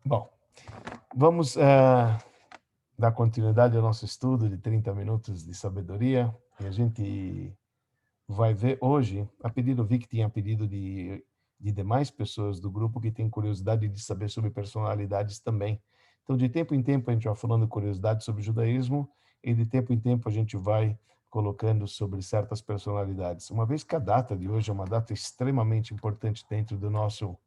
Bom, vamos dar continuidade ao nosso estudo de 30 minutos de sabedoria. E a gente vai ver hoje, vi que tinha pedido de demais pessoas do grupo que têm curiosidade de saber sobre personalidades também. Então, de tempo em tempo, a gente vai falando curiosidades sobre o judaísmo e de tempo em tempo a gente vai colocando sobre certas personalidades. Uma vez que a data de hoje é uma data extremamente importante dentro do nosso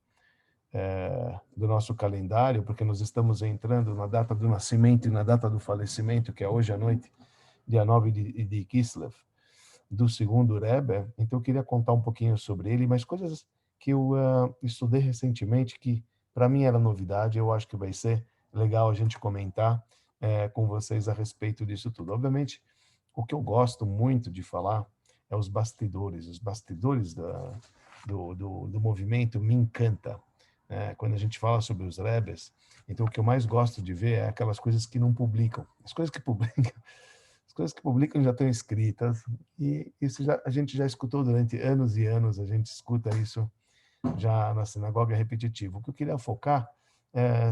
calendário, porque nós estamos entrando na data do nascimento e na data do falecimento, que é hoje à noite, dia 9 de Kislev, do segundo Rebbe. Então eu queria contar um pouquinho sobre ele, mas coisas que eu estudei recentemente que para mim era novidade. Eu acho que vai ser legal a gente comentar com vocês a respeito disso tudo. Obviamente, o que eu gosto muito de falar é os bastidores do movimento me encanta. Quando a gente fala sobre os Rebbes, então o que eu mais gosto de ver é aquelas coisas que não publicam. As coisas que publicam, as coisas que publicam já estão escritas, e isso a gente já escutou durante anos e anos, a gente escuta isso já na sinagoga, é repetitivo. O que eu queria focar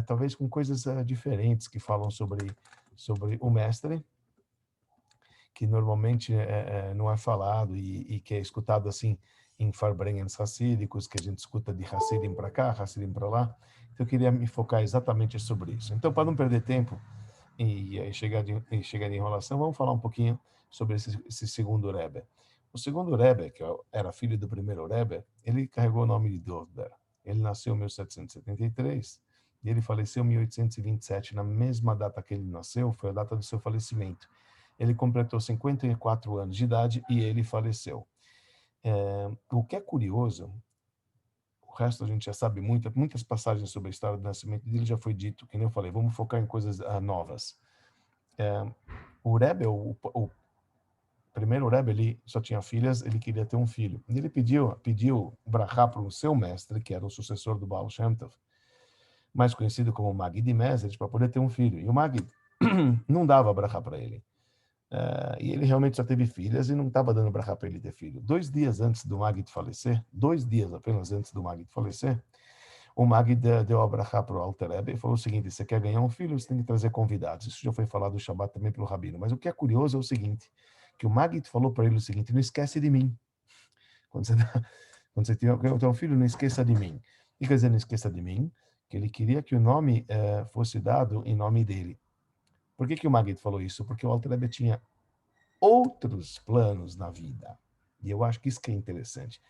talvez com coisas diferentes que falam sobre o mestre, que normalmente não é falado e que é escutado assim em Farbrengens racídicos, que a gente escuta de Hassidim para cá, Hassidim para lá. Então eu queria me focar exatamente sobre isso. Então, para não perder tempo chegar de enrolação, vamos falar um pouquinho sobre esse segundo Rebbe. O segundo Rebbe, que era filho do primeiro Rebbe, ele carregou o nome de Dovber. Ele nasceu em 1773 e ele faleceu em 1827. Na mesma data que ele nasceu, foi a data do seu falecimento. Ele completou 54 anos de idade e ele faleceu. O que é curioso, o resto a gente já sabe muitas passagens sobre a história do nascimento dele já foi dito, que nem eu falei, vamos focar em coisas novas. O Rebbe, o primeiro Rebbe, ele só tinha filhas, ele queria ter um filho. E ele pediu brachá para o seu mestre, que era o sucessor do Baal Shem Tov, mais conhecido como Magid Mezed, para poder ter um filho. E o Magid não dava brachá para ele. E ele realmente só teve filhas e não estava dando brachá para ele ter filho. 2 dias antes do Magid falecer, 2 dias apenas antes do Magid falecer, o Magid deu a brachá para o Alter Rebbe e falou o seguinte: você quer ganhar um filho, você tem que trazer convidados. Isso já foi falado no Shabbat também pelo Rabino. Mas o que é curioso é o seguinte, que o Magid falou para ele o seguinte: não esquece de mim. Quando você, quando você tiver um filho, não esqueça de mim. E quer dizer, não esqueça de mim, que ele queria que o nome fosse dado em nome dele. Por que o Magid falou isso? Porque o Alter Rebbe tinha outros planos na vida. E eu acho que isso que é interessante.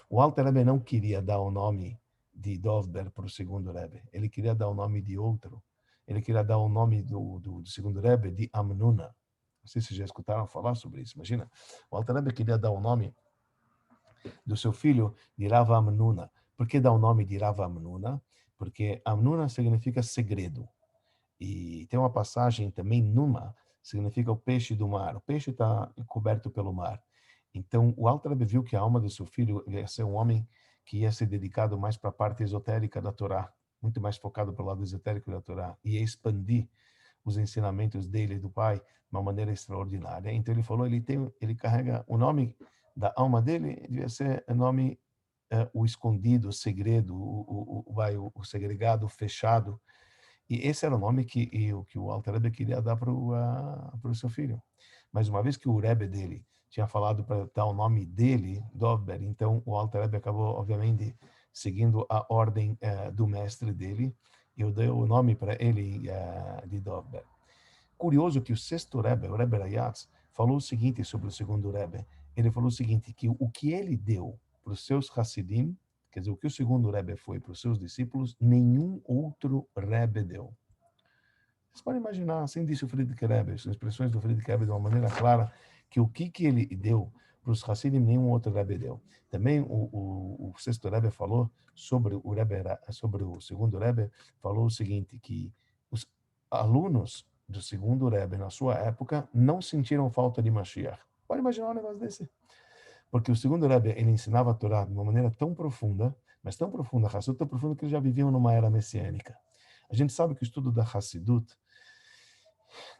O Alter Rebbe não queria dar o nome de Dovber para o segundo Rebbe. Ele queria dar o nome de outro. Ele queria dar o nome do segundo Rebbe de Amnuna. Não sei se vocês já escutaram falar sobre isso. Imagina, o Alter Rebbe queria dar o nome do seu filho de Rav Amnuna. Por que dar o nome de Rav Amnuna? Porque Amnuna significa segredo. E tem uma passagem também, Numa, significa o peixe do mar. O peixe está coberto pelo mar. Então, o Alter Rebbe viu que a alma do seu filho ia ser um homem que ia ser dedicado mais para a parte esotérica da Torá, muito mais focado para o lado esotérico da Torá, e ia expandir os ensinamentos dele e do pai de uma maneira extraordinária. Então, ele falou, ele carrega o nome da alma dele, devia ser o nome, o escondido, o segredo, o segregado, o fechado, e esse era o nome que o Alter Rebbe queria dar para o seu filho. Mas uma vez que o Rebbe dele tinha falado para dar o nome dele, Dovber, então o Alter Rebbe acabou, obviamente, seguindo a ordem do mestre dele, e eu dei o nome para ele de Dovber. Curioso que o sexto Rebbe, o Rebbe Rayatz, falou o seguinte sobre o segundo Rebbe. Ele falou o seguinte, que o que ele deu para os seus Hassidim, quer dizer, o que o segundo Rebbe foi para os seus discípulos, nenhum outro Rebbe deu. Vocês podem imaginar, assim disse o Friedrich Rebbe, as expressões do Friedrich Rebbe de uma maneira clara, que o que ele deu para os Hassidim, nenhum outro Rebbe deu. Também o sexto Rebbe falou sobre o segundo Rebbe, falou o seguinte, que os alunos do segundo Rebbe, na sua época, não sentiram falta de Mashiach. Pode imaginar um negócio desse? Porque o segundo Rebbe, ele ensinava a Torá de uma maneira tão profunda, mas tão profunda, Hassut, tão profunda, que eles já viviam numa era messiânica. A gente sabe que o estudo da Hassidut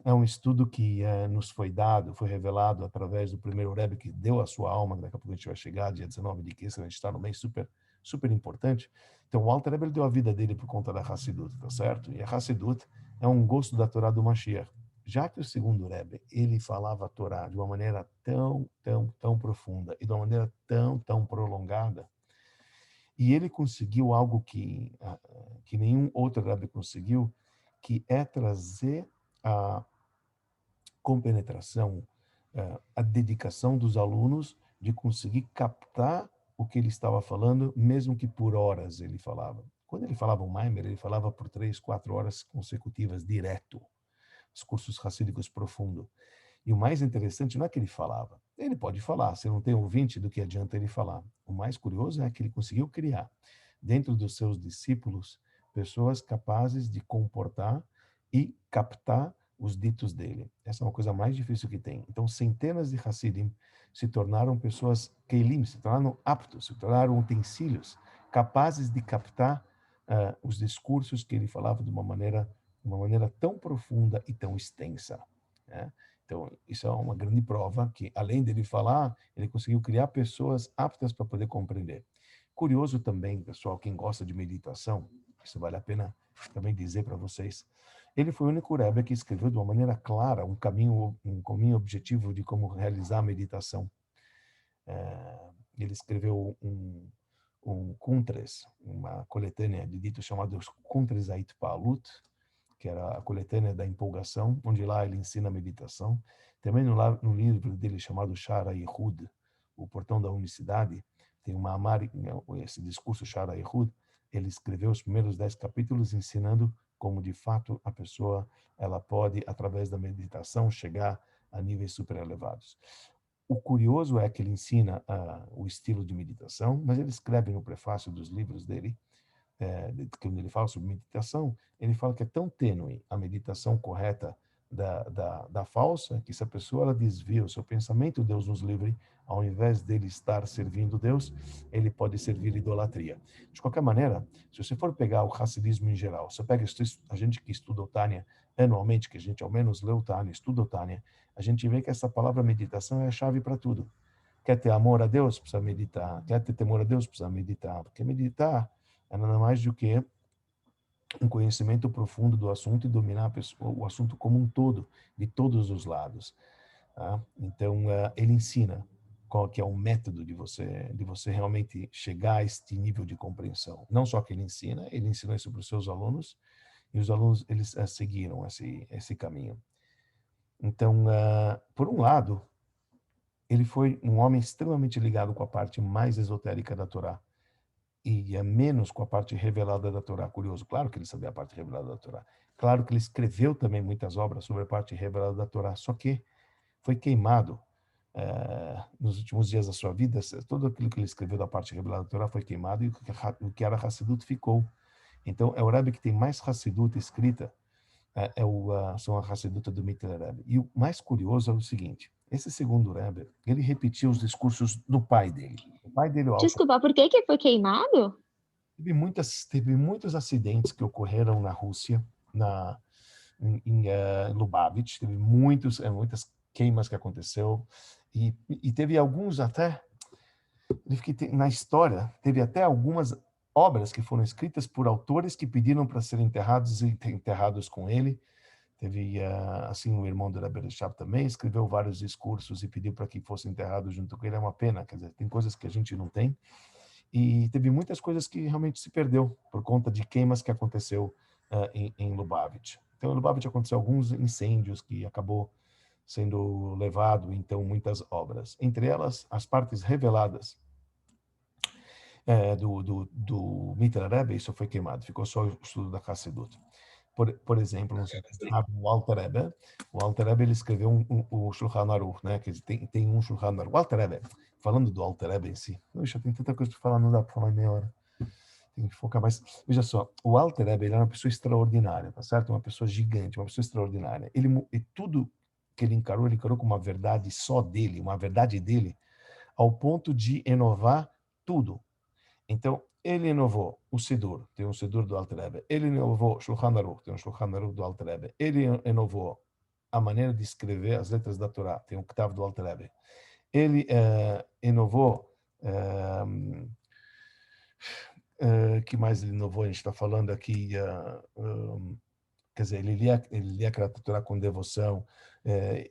é um estudo que nos foi dado, foi revelado através do primeiro Rebbe que deu a sua alma, daqui a pouco a gente vai chegar, dia 19 de Kislev, a gente está no mês super super importante. Então, o Alter Rebbe ele deu a vida dele por conta da Hassidut, tá certo? E a Hassidut é um gosto da Torá do Mashiach. Já que o segundo Rebbe, ele falava a Torá de uma maneira tão profunda e de uma maneira tão prolongada, e ele conseguiu algo que nenhum outro Rebbe conseguiu, que é trazer a compenetração, a dedicação dos alunos de conseguir captar o que ele estava falando, mesmo que por horas ele falava. Quando ele falava um Maimer, ele falava por 3, 4 horas consecutivas, direto. Os cursos racídicos profundos. E o mais interessante não é que ele falava. Ele pode falar, se não tem ouvinte, do que adianta ele falar. O mais curioso é que ele conseguiu criar, dentro dos seus discípulos, pessoas capazes de comportar e captar os ditos dele. Essa é uma coisa mais difícil que tem. Então, centenas de Hassidim se tornaram pessoas Keilim, se tornaram aptos, se tornaram utensílios, capazes de captar os discursos que ele falava de uma maneira tão profunda e tão extensa. Né? Então, isso é uma grande prova que, além dele falar, ele conseguiu criar pessoas aptas para poder compreender. Curioso também, pessoal, quem gosta de meditação, isso vale a pena também dizer para vocês, ele foi o único Rebbe que escreveu de uma maneira clara um caminho objetivo de como realizar a meditação. Ele escreveu um Kuntres, uma coletânea de ditos chamados Kuntres Ait Palut, que era a coletânea da empolgação, onde lá ele ensina a meditação. Também no livro dele chamado Shara Yehud, o Portão da Unicidade, tem esse discurso Shara Yehud, ele escreveu os primeiros 10 capítulos ensinando como de fato a pessoa ela pode, através da meditação, chegar a níveis super elevados. O curioso é que ele ensina o estilo de meditação, mas ele escreve no prefácio dos livros dele, quando ele fala sobre meditação, ele fala que é tão tênue a meditação correta da falsa, que se a pessoa ela desvia o seu pensamento, Deus nos livre, ao invés dele estar servindo Deus, ele pode servir idolatria. De qualquer maneira, se você for pegar o racidismo em geral, você pega a gente que estuda o Tânia anualmente, que a gente ao menos lê o Tânia, estuda o Tânia, a gente vê que essa palavra meditação é a chave para tudo. Quer ter amor a Deus? Precisa meditar. Quer ter temor a Deus? Precisa meditar. Porque meditar é nada mais do que um conhecimento profundo do assunto e dominar o assunto como um todo, de todos os lados. Tá? Então, ele ensina qual que é o método de você realmente chegar a este nível de compreensão. Não só que ele ensinou isso para os seus alunos, e os alunos eles seguiram esse caminho. Então, por um lado, ele foi um homem extremamente ligado com a parte mais esotérica da Torá, e menos com a parte revelada da Torá. Curioso, claro que ele sabia a parte revelada da Torá. Claro que ele escreveu também muitas obras sobre a parte revelada da Torá, só que foi queimado nos últimos dias da sua vida. Tudo aquilo que ele escreveu da parte revelada da Torá foi queimado, e o que era Hassidut ficou. Então, é o Rebbe que tem mais Hassidut escrita, são a Hassidut do Mittler Rebbe. E o mais curioso é o seguinte, esse segundo Rebbe, ele repetia os discursos do pai dele. O pai dele, o Alter, Desculpa, por que que foi queimado? teve muitos acidentes que ocorreram na Rússia, em Lubavitch, teve muitas queimas que aconteceu, e teve alguns até, na história, teve até algumas obras que foram escritas por autores que pediram para serem enterrados com ele. Teve, assim, o irmão do Rebbe Reshab também escreveu vários discursos e pediu para que fosse enterrado junto com ele. É uma pena, quer dizer, tem coisas que a gente não tem. E teve muitas coisas que realmente se perdeu por conta de queimas que aconteceu em Lubavitch. Então, em Lubavitch aconteceu alguns incêndios que acabou sendo levado, então, muitas obras. Entre elas, as partes reveladas do Mittler Rebbe, isso foi queimado, ficou só o estudo da Hassidut. Por exemplo, não sei se você sabe, o Alter Rebbe ele escreveu o Shulchan Aruch, né? Que tem um Shulchan Aruch. O Alter Rebbe, falando do Alter Rebbe em si, puxa, tem tanta coisa para falar, não dá para falar em meia hora. Tem que focar mais. Veja só, o Alter Rebbe ele era uma pessoa extraordinária, tá certo? Uma pessoa gigante, uma pessoa extraordinária. E tudo que ele encarou como uma verdade só dele, uma verdade dele, ao ponto de inovar tudo. Então, ele inovou o Sidur, tem um Sidur do Alter Rebbe. Ele inovou o Shulchan Aruch, tem um Shulchan Aruch do Alter Rebbe. Ele inovou a maneira de escrever as letras da Torá, tem um Ktav do Alter Rebbe. Ele inovou Que mais ele inovou? A gente está falando aqui, quer dizer, ele lia aquela Torá com devoção, eh,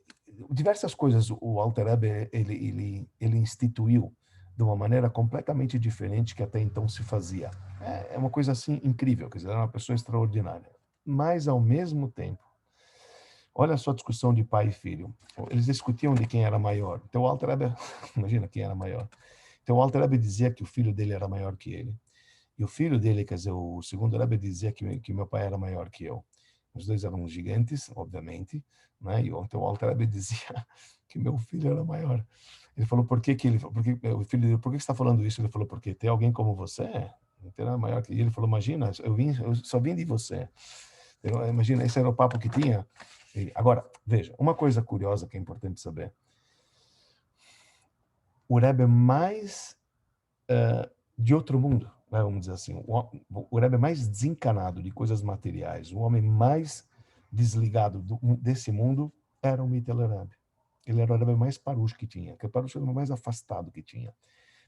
diversas coisas o Alter Rebbe ele instituiu de uma maneira completamente diferente que até então se fazia. É uma coisa assim incrível, quer dizer, era uma pessoa extraordinária. Mas ao mesmo tempo, olha só a discussão de pai e filho. Eles discutiam de quem era maior. Então o Alter Rebbe, imagina quem era maior. Então o Alter Rebbe dizia que o filho dele era maior que ele. E o filho dele, quer dizer, o segundo Rebbe dizia que meu pai era maior que eu. Os dois eram gigantes, obviamente, né? E então o Alter Rebbe dizia que meu filho era maior. Ele falou, o filho dele, por que você está falando isso? Ele falou, porque tem alguém como você, então é maior que ele. Ele falou, imagina, eu só vim de você. Imagina, esse era o papo que tinha. Agora, veja, uma coisa curiosa que é importante saber. O Rebbe mais de outro mundo, né, vamos dizer assim, o Rebbe mais desencanado de coisas materiais, o homem mais desligado desse mundo era o Mittler Rebbe. Ele era o Rebbe mais parush que tinha, que o parush era o mais afastado que tinha. Pra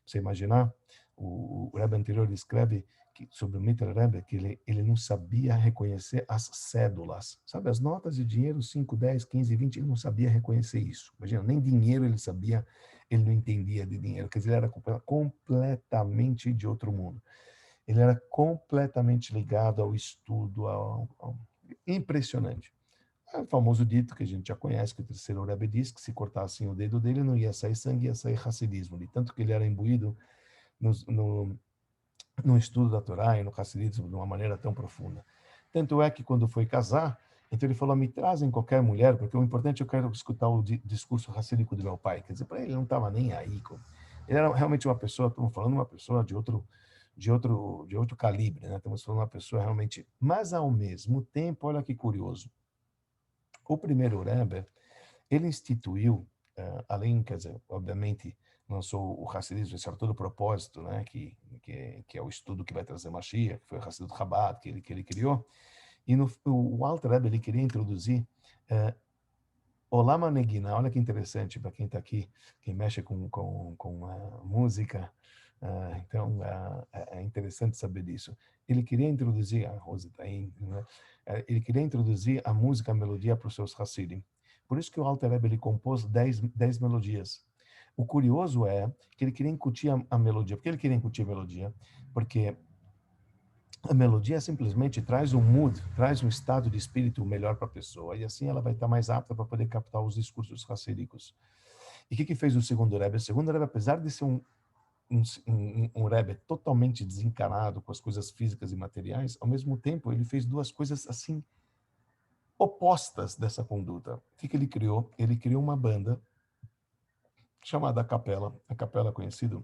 você imaginar, o Rebbe anterior escreve sobre o Mittler Rebbe que ele não sabia reconhecer as cédulas, sabe, as notas de dinheiro, 5, 10, 15, 20, ele não sabia reconhecer isso. Imagina, nem dinheiro ele sabia, ele não entendia de dinheiro, quer dizer, ele era completamente de outro mundo. Ele era completamente ligado ao estudo, impressionante. É o famoso dito que a gente já conhece, que o terceiro Rebbe diz que se cortassem o dedo dele não ia sair sangue, ia sair hasidismo. De tanto que ele era imbuído no, no, no estudo da Torá e no hasidismo de uma maneira tão profunda. Tanto é que quando foi casar, então ele falou, me trazem qualquer mulher, porque o importante é eu quero escutar o discurso racídico do meu pai. Quer dizer, para ele não estava nem aí. Ele era realmente uma pessoa, estamos falando de uma pessoa de outro calibre, né? Estamos falando de uma pessoa realmente... Mas, ao mesmo tempo, olha que curioso, o primeiro Rebbe, ele instituiu, além, quer dizer, obviamente, lançou o Hassidismo, esse era todo o propósito, né, que é o estudo que vai trazer Mashiach, que foi o Hassidut Chabad, que ele criou, e o Alter Rebbe, ele queria introduzir Olam HaNeginá, olha que interessante para quem está aqui, quem mexe com música, então é interessante saber disso. Ele queria introduzir, a Rose está aí, né? Ele queria introduzir a música, a melodia para os seus Hassidim. Por isso que o Alter Rebbe ele compôs 10 melodias. O curioso é que ele queria incutir a melodia. Por que ele queria incutir a melodia? Porque a melodia simplesmente traz um mood, traz um estado de espírito melhor para a pessoa, e assim ela vai estar mais apta para poder captar os discursos racéricos. E o que fez o segundo Rebbe? O segundo Rebbe, apesar de ser um Rebbe totalmente desencarado com as coisas físicas e materiais, ao mesmo tempo ele fez duas coisas assim opostas dessa conduta. O que ele criou? Ele criou uma banda chamada Capela. A Capela é conhecido,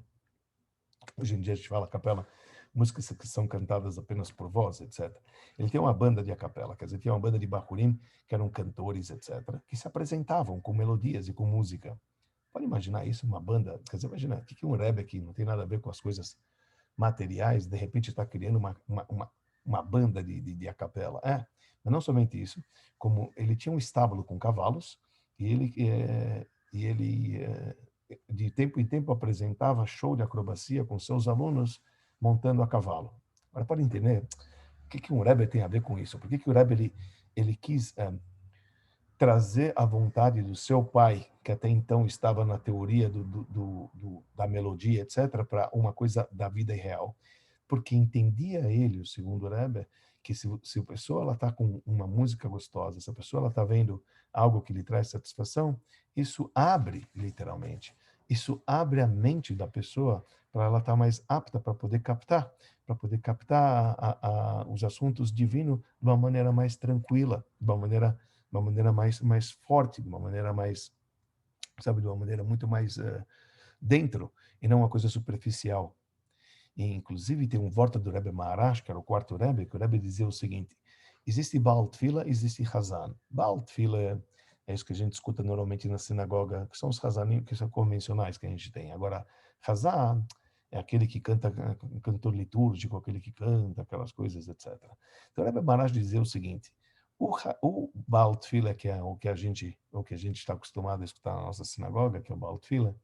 hoje em dia a gente fala capela, músicas que são cantadas apenas por voz, etc. Ele tem uma banda de a capela, quer dizer, tinha uma banda de bacurim, que eram cantores, etc., que se apresentavam com melodias e com música. Pode imaginar isso, uma banda, quer dizer, imagina, o que um Rebbe que não tem nada a ver com as coisas materiais, de repente está criando uma banda de a capela. Mas não somente isso, como ele tinha um estábulo com cavalos, e ele de tempo em tempo apresentava show de acrobacia com seus alunos montando a cavalo. Agora, para entender o que um Rebbe tem a ver com isso, por que o Rebbe ele quis trazer a vontade do seu pai, que até então estava na teoria da melodia, etc., para uma coisa da vida real. Porque entendia ele, o segundo Rebbe, que se a pessoa ela está com uma música gostosa, se a pessoa ela está vendo algo que lhe traz satisfação, isso abre, literalmente, isso abre a mente da pessoa para ela estar mais apta para poder captar os assuntos divinos de uma maneira mais tranquila, de uma maneira mais forte, de uma maneira mais, sabe, de uma maneira muito mais dentro, e não uma coisa superficial. E, inclusive, tem um Vorta do Rebbe Maharash, que era o quarto Rebbe, que o Rebbe dizia o seguinte: existe Baal Tfila, existe Hazan. Baal Tfila é isso que a gente escuta normalmente na sinagoga, que são os Hazanim, que são convencionais que a gente tem. Agora, Hazan é aquele que canta, cantor litúrgico, aquele que canta, aquelas coisas, etc. Então, o Rebbe Maharash dizia o seguinte: o Baal Tfila, que é o que a gente está acostumado a escutar na nossa sinagoga, que é o Baal Tfila,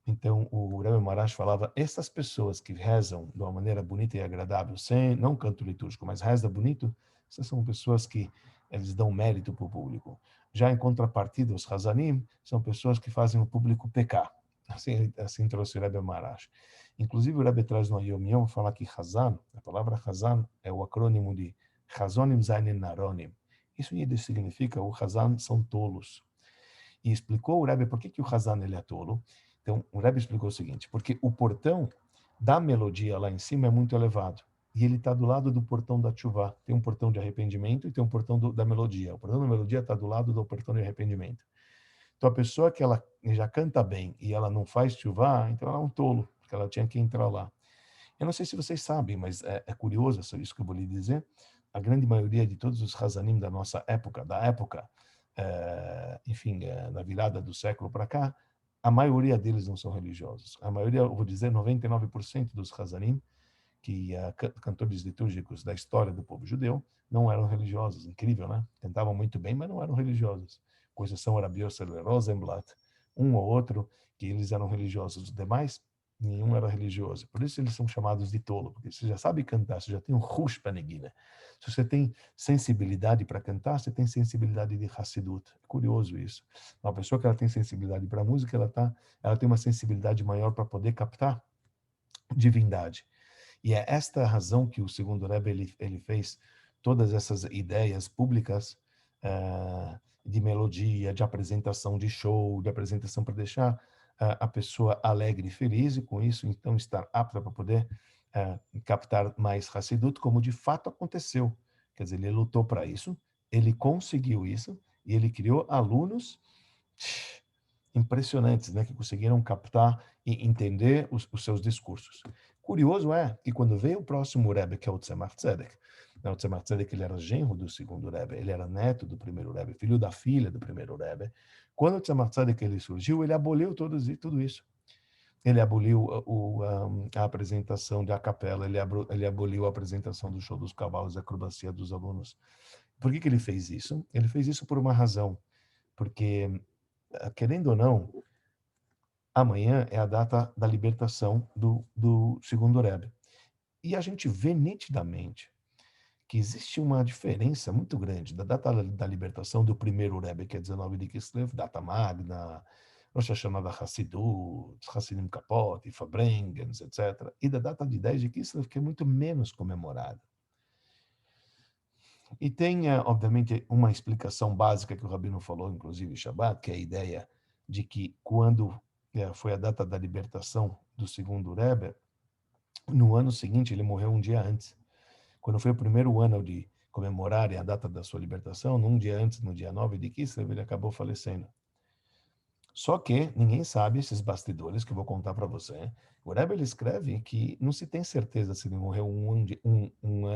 Então, o Rebbe Maharash falava, essas pessoas que rezam de uma maneira bonita e agradável, sem, não canto litúrgico, mas reza bonito, essas são pessoas que eles dão mérito para o público. Já em contrapartida, os Hazanim são pessoas que fazem o público pecar. Assim trouxe o Rebbe Maharash. Inclusive, o Rebbe traz no Yom Yom, fala que Hazan, a palavra Hazan é o acrônimo de Hazonim Zainin Naronim. Isso significa, o Hazan são tolos. E explicou o Rebbe por que o Hazan ele é tolo. Então, o Rebbe explicou o seguinte, porque o portão da melodia lá em cima é muito elevado. E ele está do lado do portão da Tchuvá. Tem um portão de arrependimento e tem um portão da melodia. O portão da melodia está do lado do portão de arrependimento. Então, a pessoa que ela já canta bem e ela não faz Tchuvá, então ela é um tolo, porque ela tinha que entrar lá. Eu não sei se vocês sabem, mas é curioso isso que eu vou lhe dizer. A grande maioria de todos os Hazanim da nossa época, enfim, na virada do século para cá, a maioria deles não são religiosos. A maioria, eu vou dizer, 99% dos Hazanim, que cantores litúrgicos da história do povo judeu, não eram religiosos. Incrível, né? Cantavam muito bem, mas não eram religiosos. Com exceção Rabi Yosef Rosenblatt, um ou outro, que eles eram religiosos. Os demais, nenhum era religioso. Por isso eles são chamados de tolo, porque você já sabe cantar, você já tem um rush panegina. Se você tem sensibilidade para cantar, você tem sensibilidade de Hassidut. É curioso isso. Uma pessoa que ela tem sensibilidade para música, ela tem uma sensibilidade maior para poder captar divindade. E é esta a razão que o segundo Rebbe ele fez todas essas ideias públicas de melodia, de apresentação de show, de apresentação para deixar a pessoa alegre e feliz, e com isso, então, estar apta para poder captar mais Hassidut, como de fato aconteceu. Quer dizer, ele lutou para isso, ele conseguiu isso, e ele criou alunos impressionantes, né, que conseguiram captar e entender os seus discursos. Curioso é que quando veio o próximo Rebbe, que é o Tzemach Tzedek, né, o Tzemach Tzedek ele era genro do segundo Rebbe, ele era neto do primeiro Rebbe, filho da filha do primeiro Rebbe. Quando o Tzemach Tzedek ele surgiu, ele aboliu tudo isso. Ele aboliu a apresentação da capela, ele aboliu a apresentação do show dos cavalos, a acrobacia dos alunos. Por que ele fez isso? Ele fez isso por uma razão, porque, querendo ou não, amanhã é a data da libertação do segundo Rebbe. E a gente vê nitidamente que existe uma diferença muito grande da data da libertação do primeiro Rebbe, que é 19 de Kislev, data magna, Rosh Hashanah da Hassidut, Hassidim Kapot, Fabrengens, etc., e da data de 10 de Kislev, que é muito menos comemorada. E tem, obviamente, uma explicação básica que o Rabino falou, inclusive, em Shabbat, que é a ideia de que quando foi a data da libertação do segundo Rebbe, no ano seguinte ele morreu um dia antes. Quando foi o primeiro ano de comemorarem a data da sua libertação, num dia antes, no dia 9 de Kislev, ele acabou falecendo. Só que ninguém sabe esses bastidores que eu vou contar para você. O Rebbe ele escreve que não se tem certeza se ele morreu um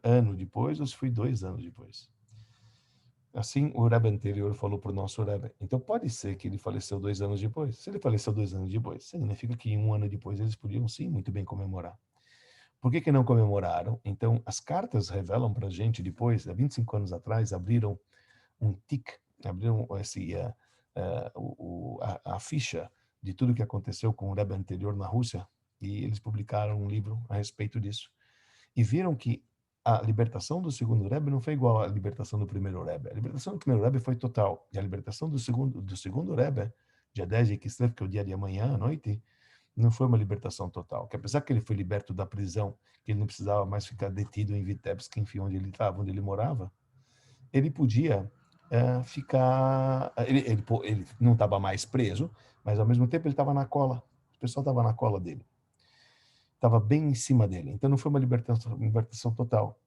ano depois ou se foi 2 anos depois. Assim, o Rebbe anterior falou para o nosso Rebbe. Então, pode ser que ele faleceu 2 anos depois. Se ele faleceu 2 anos depois, significa que um ano depois eles podiam, sim, muito bem comemorar. Por que não comemoraram? Então, as cartas revelam para a gente depois, há 25 anos atrás, abriram um tic, abriram a ficha de tudo que aconteceu com o Rebbe anterior na Rússia, e eles publicaram um livro a respeito disso. E viram que a libertação do segundo Rebbe não foi igual à libertação do primeiro Rebbe. A libertação do primeiro Rebbe foi total. E a libertação do segundo Rebbe, dia 10 de Kislev, que é o dia de amanhã à noite, não foi uma libertação total. Que apesar que ele foi liberto da prisão, que ele não precisava mais ficar detido em Vitebsk, enfim, onde ele estava, onde ele morava, ele podia ficar... Ele não estava mais preso, mas ao mesmo tempo ele estava na cola. O pessoal estava na cola dele. Estava bem em cima dele. Então não foi uma libertação total.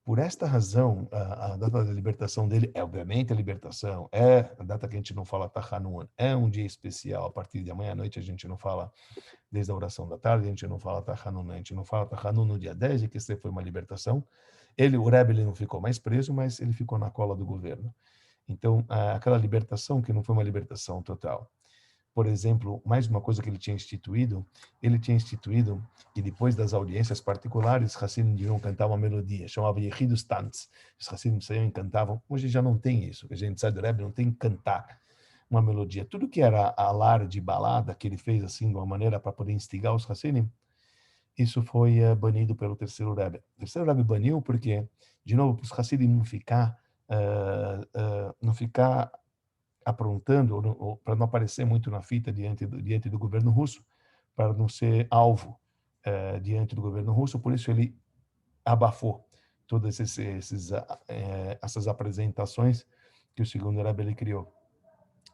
Por esta razão, a data da libertação dele é, obviamente, a libertação. É a data que a gente não fala Tachanun. É um dia especial. A partir de amanhã à noite a gente não fala, desde a oração da tarde, a gente não fala Tachanun. A gente não fala Tachanun no dia 10, que esse foi uma libertação. O Rebbe, ele não ficou mais preso, mas ele ficou na cola do governo. Então, aquela libertação que não foi uma libertação total. Por exemplo, mais uma coisa que ele tinha instituído que depois das audiências particulares, os Hassidim deviam cantar uma melodia, chamava Yechidus Tanz. Os Hassidim saíam e cantavam. Hoje já não tem isso, a gente sai do Rebbe, não tem que cantar. uma melodia. Tudo que era alarde, balada, que ele fez assim de uma maneira para poder instigar os Hassidim, isso foi banido pelo terceiro Rebbe. O terceiro Rebbe baniu porque, de novo, para os Hassidim não ficar aprontando, ou para não aparecer muito na fita diante do governo russo, para não ser alvo diante do governo russo, por isso ele abafou todas essas apresentações que o segundo Rebbe ele criou.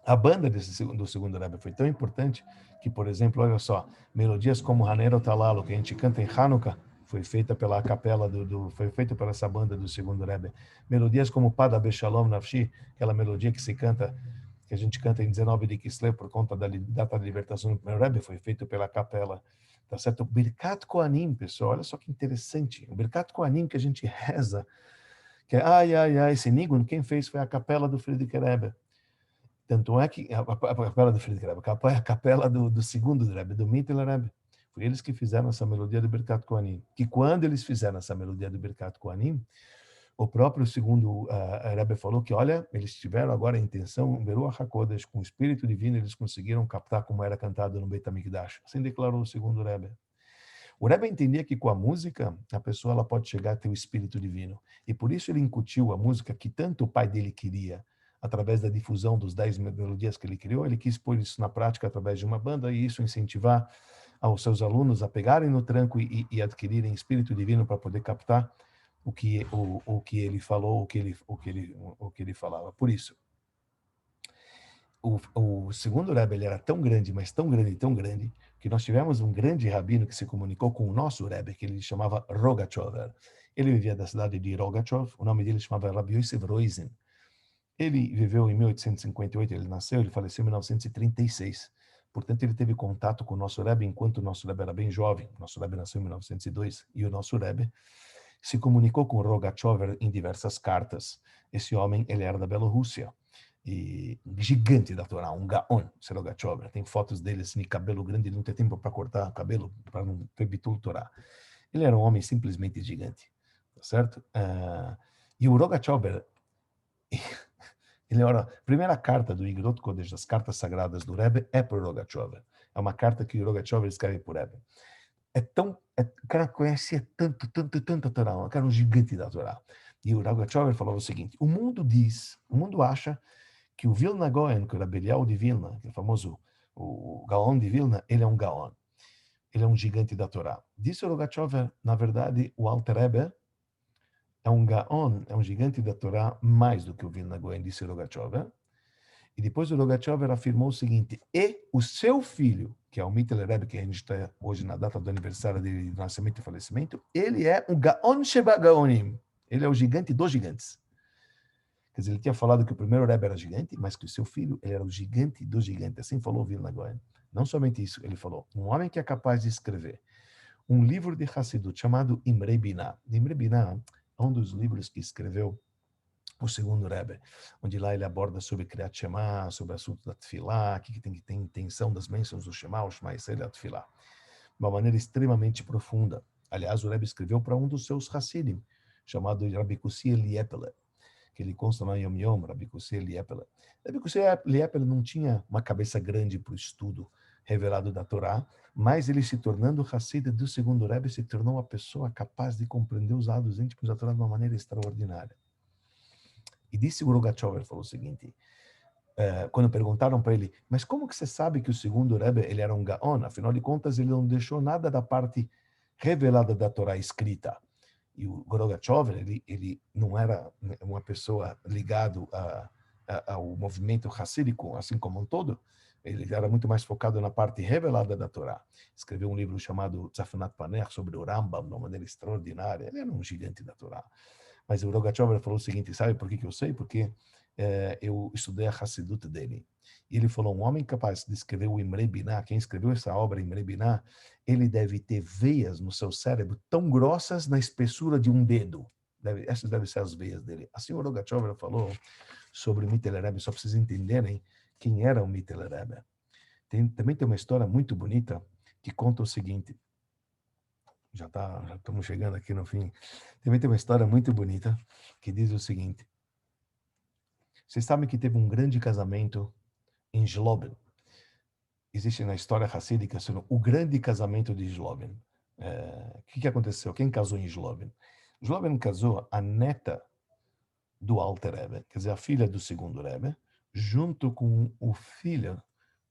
A banda do segundo Rebbe foi tão importante que, por exemplo, olha só, melodias como Hanero Talalo, que a gente canta em Hanukkah, foi feita pela capela foi feita pela essa banda do segundo Rebbe. Melodias como Pada Beshalom Nafshi, aquela melodia que a gente canta em 19 de Kislev por conta da data da libertação do primeiro Rebbe, foi feito pela capela. Tá certo? O Birkat Kohanim, pessoal, olha só que interessante. O Birkat Kohanim que a gente reza, que é ai, ai, ai, esse Nigun, quem fez foi a capela do Friedrich Rebbe. Tanto é que a capela do Friedrich Rebbe, a capela do segundo Rebbe, do Mittler Rebbe, foi eles que fizeram essa melodia do Birkat Kohanim. Que quando eles fizeram essa melodia do Birkat Kohanim, o próprio segundo Rebbe falou que, olha, eles tiveram agora a intenção, Beruach HaKodesh, com o Espírito Divino, eles conseguiram captar como era cantado no Beit HaMikdash. Assim declarou o segundo Rebbe. O Rebbe entendia que com a música, a pessoa ela pode chegar a ter o Espírito Divino. E por isso ele incutiu a música que tanto o pai dele queria, através da difusão dos 10 melodias que ele criou, ele quis pôr isso na prática através de uma banda e isso incentivar aos seus alunos a pegarem no tranco e adquirirem Espírito Divino para poder captar o que ele falou, o que ele falava. Por isso, o segundo Rebbe ele era tão grande, mas tão grande, que nós tivemos um grande rabino que se comunicou com o nosso Rebbe, que ele chamava Rogachover. Ele vivia da cidade de Rogachov, o nome dele chamava Rabbi Yosef Roizen. Ele viveu em 1858, ele nasceu, ele faleceu em 1936. Portanto, ele teve contato com o nosso Rebbe enquanto o nosso Rebbe era bem jovem. O nosso Rebbe nasceu em 1902 e o nosso Rebbe se comunicou com Rogachover em diversas cartas. Esse homem, ele era da Bielorrússia, e gigante da Torá, um gaon, Rogachover. Tem fotos dele assim, de cabelo grande, ele não tem tempo para cortar o cabelo, para não ter bitul Torá. Ele era um homem simplesmente gigante, tá certo? E o Rogachover, ele era a primeira carta do Igrot Kodesh, das cartas sagradas do Rebbe, é para o Rogachover. É uma carta que o Rogachover escreve para o Rebbe. O cara conhecia tanto a Torá, o cara era um gigante da Torá. E o Rogachover falava o seguinte: o mundo acha que o Vilna Gaon, que era Belial de Vilna, que é o famoso o Gaon de Vilna, ele é um Gaon. Ele é um gigante da Torá. Disse o Rogachover, na verdade, o Alter Rebbe é um Gaon, é um gigante da Torá, mais do que o Vilna Gaon, disse o Rogachover. E depois o Rogachover afirmou o seguinte: e o seu filho, que é o Mittler Rebbe, que a gente está hoje na data do aniversário dele, do nascimento e falecimento, ele é um Gaon Sheba Gaonim. Ele é o gigante dos gigantes. Quer dizer, ele tinha falado que o primeiro Rebbe era gigante, mas que o seu filho ele era o gigante dos gigantes. Assim falou Vilna Gaon. Não somente isso, ele falou: um homem que é capaz de escrever um livro de Hassidut chamado Imre Binah. Imre Binah é um dos livros que escreveu o segundo Rebbe, onde lá ele aborda sobre Kriyat Shema, sobre o assunto da Tfilá, que tem que ter intenção das bênçãos do Shema, o Shema Yisrael e a Tfilá. De uma maneira extremamente profunda. Aliás, o Rebbe escreveu para um dos seus Hassidim, chamado Rabbi Kussi Eliepele, que ele consta no Yom Yom, Rabbi Kussi Eliepele. Rabbi Kussi Eliepele não tinha uma cabeça grande para o estudo revelado da Torá, mas ele se tornando Hassid do segundo Rebbe, se tornou uma pessoa capaz de compreender os lados íntimos da Torá de uma maneira extraordinária. E disse o Rogachover, falou o seguinte, quando perguntaram para ele, mas como que você sabe que o segundo Rebbe ele era um Gaon? Afinal de contas, ele não deixou nada da parte revelada da Torá escrita. E o Rogachover, ele não era uma pessoa ligado ao movimento hassídico, assim como um todo. Ele era muito mais focado na parte revelada da Torá. Escreveu um livro chamado Tzafnat Paner sobre o Rambam, de uma maneira extraordinária. Ele era um gigante da Torá. Mas o Rogachover falou o seguinte, sabe por que eu sei? Porque eu estudei a Hassidut dele. E ele falou, um homem capaz de escrever o Imre Binah, quem escreveu essa obra, Imre Binah, ele deve ter veias no seu cérebro tão grossas na espessura de um dedo. Essas devem ser as veias dele. Assim o Rogachover falou sobre o Mittler Rebbe, só para vocês entenderem quem era o Mittler Rebbe. Também tem uma história muito bonita que conta o seguinte, já estamos chegando aqui no fim. Também tem uma história muito bonita que diz o seguinte: vocês sabem que teve um grande casamento em Slobin. Existe na história racídica o grande casamento de Slobin. O que aconteceu? Quem casou em Slobin? Slobin casou a neta do Alter Rebbe, quer dizer, a filha do segundo Rebbe, junto com o filho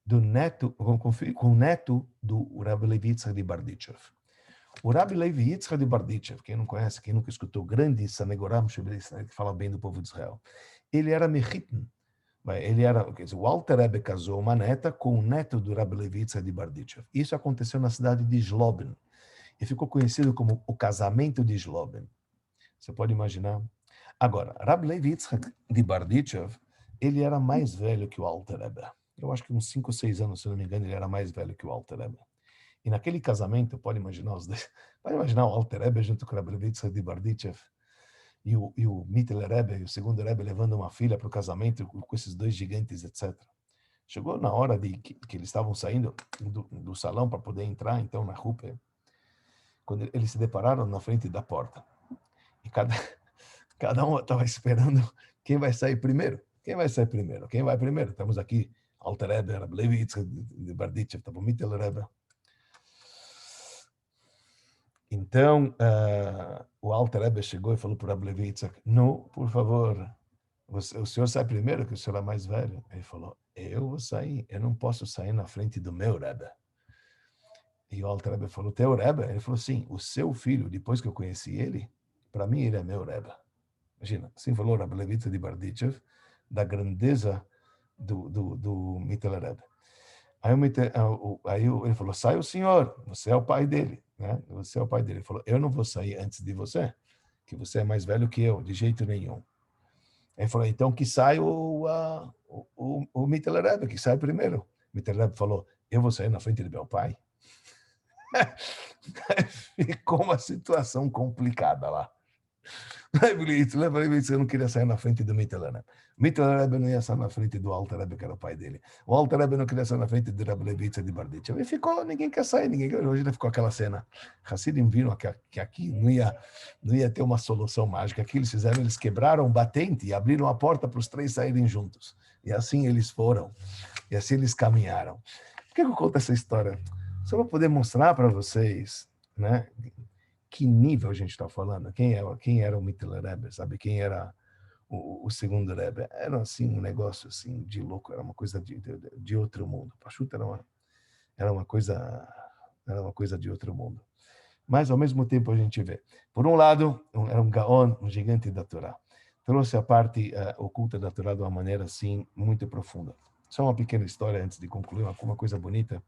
do neto, com o neto do Rabbi Levi Yitzhak de Bardichev. O Rabbi Levi Yitzhak de Bardichev, quem não conhece, quem nunca escutou, grande Sanegoram que fala bem do povo de Israel, ele era Mechitin. Ele era, quer dizer, o Alter Rebbe casou uma neta com o neto do Rabbi Levi Yitzhak de Bardichev. Isso aconteceu na cidade de Slobin e ficou conhecido como o casamento de Slobin. Você pode imaginar? Agora, Rabbi Levi Yitzhak de Bardichev, ele era mais velho que o Alter Rebbe. Eu acho que uns 5 ou 6 anos, se não me engano, ele era mais velho que o Alter Rebbe. E naquele casamento, pode imaginar pode imaginar o Alter Rebbe junto com o Rabbi Levi Yitzhak de Bardichev e o Mittler Rebbe, e o segundo Rebbe, levando uma filha para o casamento com esses dois gigantes, etc. Chegou na hora de que eles estavam saindo do salão para poder entrar, então, na Rupe, quando eles se depararam na frente da porta. E cada um estava esperando quem vai sair primeiro. Quem vai sair primeiro? Quem vai primeiro? Estamos aqui, Alter Rebbe, Rabbi Levi Yitzhak de Bardichev, estava o Mittler Rebbe. Então, o Alter Rebbe chegou e falou para o Rabbi Levi Yitzhak, não, por favor, o senhor sai primeiro, que o senhor é mais velho. Ele falou, eu vou sair, eu não posso sair na frente do meu Rebbe. E o Alter Rebbe falou, teu Rebbe? Ele falou, sim, o seu filho, depois que eu conheci ele, para mim ele é meu Rebbe. Imagina, assim falou o Rabbi Levi Yitzhak de Bardichev, da grandeza do Mittler Rebbe. Aí ele falou, sai o senhor, você é o pai dele, né? Você é o pai dele. Ele falou, eu não vou sair antes de você, que você é mais velho que eu, de jeito nenhum. Ele falou, então que sai o Mittler Rebbe, que sai primeiro. O Mittler Rebbe falou, eu vou sair na frente do meu pai? Ficou uma situação complicada lá. Lembra isso, eu não queria sair na frente do Mittler Rebbe. Mittler Rebbe não ia sair na frente do Alter Rebbe, que era o pai dele. O Alter Rebbe não queria sair na frente do Rabbi Levi Yitzhak de Bardichev. E ficou, ninguém quer sair, hoje ficou aquela cena. Hassidim viram que aqui não ia ter uma solução mágica. O que eles fizeram? Eles quebraram o batente e abriram a porta para os três saírem juntos. E assim eles foram. E assim eles caminharam. Por que eu conto essa história? Só para poder mostrar para vocês, né? Que nível a gente está falando? Quem era o Mittler Rebbe, sabe? Quem era o segundo Rebbe? Era assim um negócio assim de louco, era uma coisa de outro mundo. Pachuta era uma coisa de outro mundo. Mas ao mesmo tempo a gente vê, por um lado, era um Gaon, um gigante da Torá. Trouxe a parte oculta da Torá de uma maneira assim muito profunda. Só uma pequena história antes de concluir, uma coisa bonita.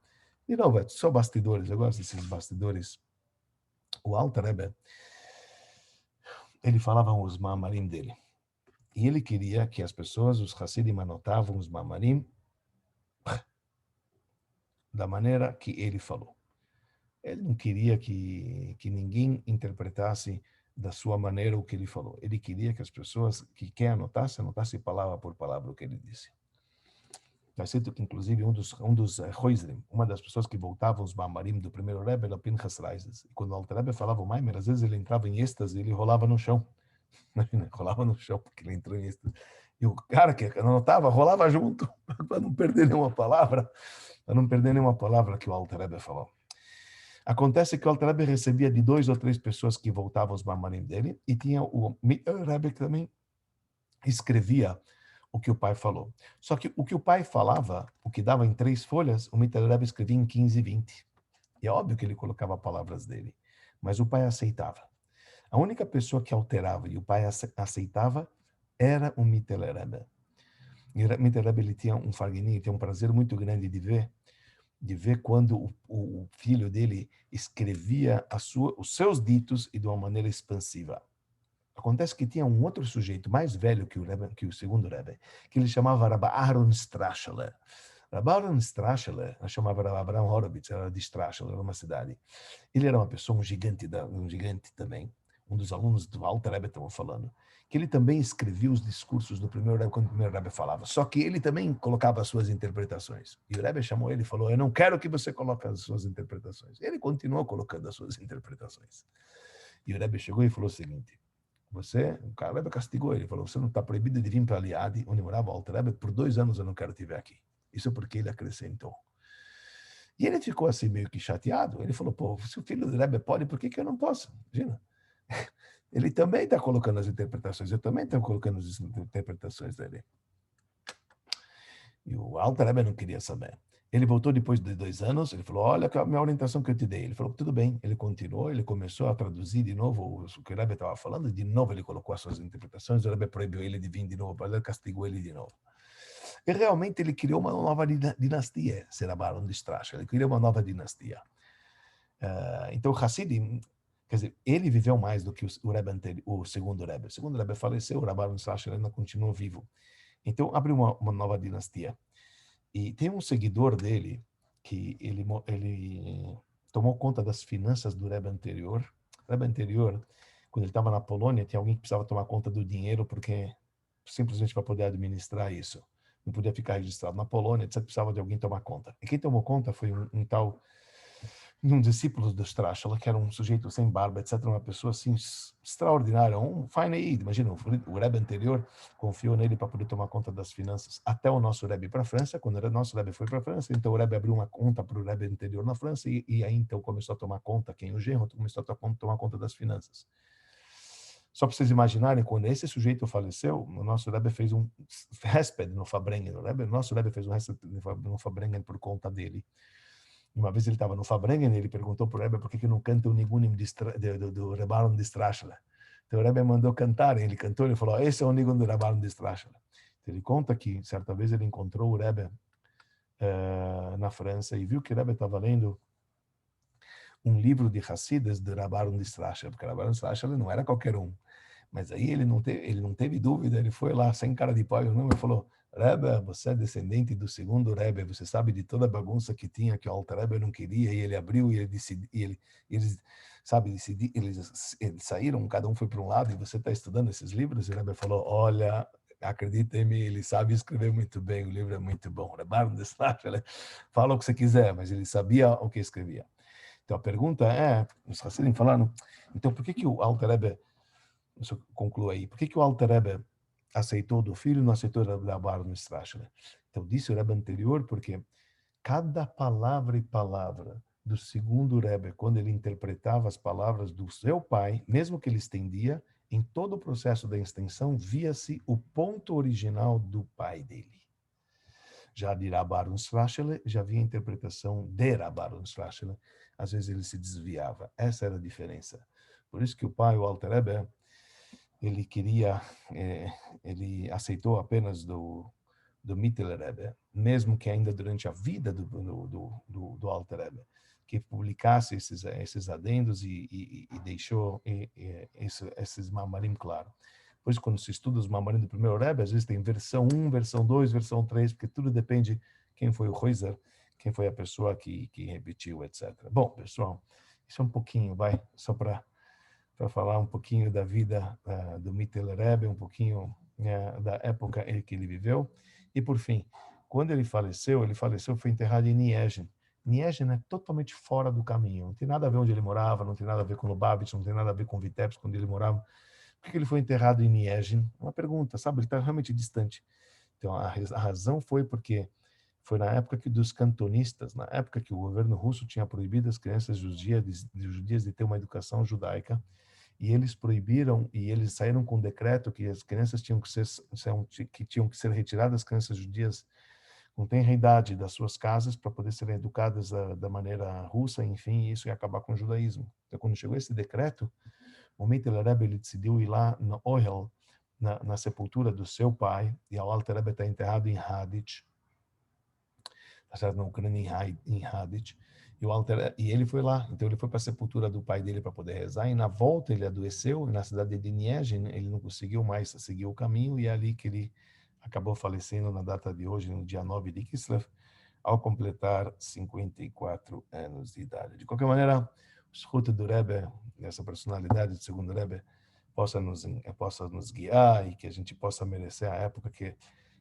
De novo, é só bastidores, eu gosto desses bastidores. O Alter Rebbe, ele falava os mamarim dele. E ele queria que as pessoas, os Hassidim, anotavam os mamarim da maneira que ele falou. Ele não queria que ninguém interpretasse da sua maneira o que ele falou. Ele queria que as pessoas que querem anotassem palavra por palavra o que ele disse. Está escrito que, inclusive, um dos Roisrim, uma das pessoas que voltavam os mamarim do primeiro Rebbe, era Pinchas Reises. E quando o Alter Rebbe falava o Maimer, às vezes ele entrava em êxtase e ele rolava no chão. Rolava no chão, porque ele entrou em êxtase. E o cara que anotava, rolava junto, para não perder nenhuma palavra, que o Alter Rebbe falou. Acontece que o Alter Rebbe recebia de 2 ou 3 pessoas que voltavam os mamarim dele, e tinha o Rebbe que também escrevia o que o pai falou. Só que o que o pai falava, o que dava em 3 folhas, o Mittler Rebbe escrevia em 15 e 20. E é óbvio que ele colocava palavras dele, mas o pai aceitava. A única pessoa que alterava e o pai aceitava era o Mittler Rebbe. E o Mittler Rebbe, ele tinha um farguininho, tinha um prazer muito grande de ver quando o filho dele escrevia os seus ditos e de uma maneira expansiva. Acontece que tinha um outro sujeito mais velho que o segundo Rebbe, que ele chamava Rabbi Aaron Strachler. Rabbi Aaron Strachler, chamava Rabbi Abraham Horowitz, era de Strachler, era uma cidade. Ele era uma pessoa, um gigante também, um dos alunos do Alter Rebbe estavam falando, que ele também escrevia os discursos do primeiro Rebbe, quando o primeiro Rebbe falava, só que ele também colocava as suas interpretações. E o Rebbe chamou ele e falou, eu não quero que você coloque as suas interpretações. Ele continuou colocando as suas interpretações. E o Rebbe chegou e falou o seguinte, o Rebbe castigou ele, falou, você não está proibido de vir para Aliade, onde morava o Alter Rebbe, por 2 anos eu não quero te ver aqui. Isso porque ele acrescentou. E ele ficou assim meio que chateado. Ele falou, pô, se o filho do Rebbe pode, por que que eu não posso? Imagina. Ele também está colocando as interpretações, eu também estou colocando as interpretações dele. E o Alter Rebbe não queria saber. Ele voltou depois de 2 anos, ele falou, olha a minha orientação que eu te dei. Ele falou, tudo bem. Ele continuou, ele começou a traduzir de novo o que o Rebbe estava falando, de novo ele colocou as suas interpretações, o Rebbe proibiu ele de vir de novo, ele castigou ele de novo. E realmente ele criou uma nova dinastia, será Barão de Strach, ele criou uma nova dinastia. Então, Hassidim, quer dizer, ele viveu mais do que o Rebbe anterior, o segundo Rebbe. O segundo Rebbe faleceu, o Barão de Strach ainda continuou vivo. Então, abriu uma nova dinastia. E tem um seguidor dele que ele tomou conta das finanças do Rebbe anterior. O Rebbe anterior, quando ele estava na Polônia, tinha alguém que precisava tomar conta do dinheiro, porque simplesmente para poder administrar isso. Não podia ficar registrado na Polônia, etc. Precisava de alguém tomar conta. E quem tomou conta foi um tal um discípulo do Strachela, que era um sujeito sem barba, etc., uma pessoa assim extraordinária, um fine aid, imagina, o Rebbe anterior confiou nele para poder tomar conta das finanças, até o nosso Rebbe para a França. Quando o nosso Rebbe foi para a França, então o Rebbe abriu uma conta para o Rebbe anterior na França, e aí então começou a tomar conta, quem o genro, começou a tomar conta das finanças. Só para vocês imaginarem, quando esse sujeito faleceu, o nosso Rebbe fez um Hesped no Fabrengen, o nosso Rebbe fez um Hesped no Fabrengen por conta dele. Uma vez ele estava no Fabrengen e ele perguntou para o Rebbe por que não canta o Nigunim do Rebaron de Strachela. Então o Rebbe mandou cantar, ele cantou, ele falou, esse é o Nigunim do Rebaron de Strachela. Então, ele conta que certa vez ele encontrou o Rebbe na França e viu que o Rebbe estava lendo um livro de Hassidas do Rebaron de Strachela, porque o Rebaron de Strachela não era qualquer um. Mas aí ele não teve dúvida, ele foi lá sem cara de pau e falou, Rebbe, você é descendente do segundo Rebbe, você sabe de toda a bagunça que tinha, que o Alter Rebbe não queria, e ele abriu e ele decidiu, eles, sabe, eles saíram, cada um foi para um lado, e você está estudando esses livros? E o Rebbe falou, olha, acredita em mim, ele sabe escrever muito bem, o livro é muito bom. Rebbe de Strachela, fala o que você quiser, mas ele sabia o que escrevia. Então a pergunta é, os Hassidim falaram, então por que o Alter Rebbe, isso concluo aí, por que o Alter Rebbe aceitou do filho e não aceitou da Barra no Strachler? Então, disse o Rebbe anterior, porque cada palavra e palavra do segundo Rebbe, quando ele interpretava as palavras do seu pai, mesmo que ele estendia, em todo o processo da extensão, via-se o ponto original do pai dele. Já de Rabban Strachler, já havia a interpretação de Rabban Strachler. Às vezes ele se desviava. Essa era a diferença. Por isso que o pai, o Alter Rebbe, ele queria, ele aceitou apenas do Mittler Rebbe, mesmo que ainda durante a vida do Alter Rebbe, que publicasse esses adendos e deixou esses mamarim claro. Pois quando se estuda os mamarim do primeiro Rebbe, às vezes tem versão 1, versão 2, versão 3, porque tudo depende quem foi o Heuser, quem foi a pessoa que repetiu, etc. Bom, pessoal, isso é um pouquinho, só para falar um pouquinho da vida do Mittler Rebbe, um pouquinho da época em que ele viveu. E, por fim, quando ele faleceu, foi enterrado em Niegen. Niegen é totalmente fora do caminho. Não tem nada a ver onde ele morava, não tem nada a ver com Lubavitch, não tem nada a ver com Vitebsk, onde ele morava. Por que ele foi enterrado em Niegen? Uma pergunta, sabe? Ele está realmente distante. Então, a razão foi porque foi na época dos cantonistas, na época que o governo russo tinha proibido as crianças judias de ter uma educação judaica, e eles proibiram, e eles saíram com um decreto que as crianças tinham que ser retiradas, as crianças judias com tenra idade das suas casas para poder serem educadas da maneira russa, enfim, isso ia acabar com o judaísmo. Então, quando chegou esse decreto, o Mittler Rebbe, ele decidiu ir lá no Ohel, na sepultura do seu pai, e o Alter Rebbe está enterrado em Haditch, na Ucrânia, em Haditch, e ele foi lá, então ele foi para a sepultura do pai dele para poder rezar, e na volta ele adoeceu, e na cidade de Niegen ele não conseguiu mais seguir o caminho, e é ali que ele acabou falecendo na data de hoje, no dia 9 de Kislev, ao completar 54 anos de idade. De qualquer maneira, o escuta do Rebbe, essa personalidade do segundo Rebbe, possa nos guiar e que a gente possa merecer a época que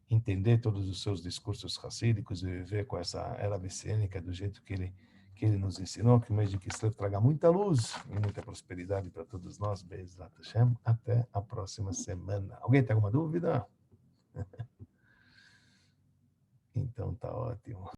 entender todos os seus discursos racídicos e viver com essa era messiânica do jeito que ele nos ensinou, que o mês de Kislev traga muita luz e muita prosperidade para todos nós. Be'ezrat Hashem. Até a próxima semana. Alguém tem alguma dúvida? Então tá ótimo.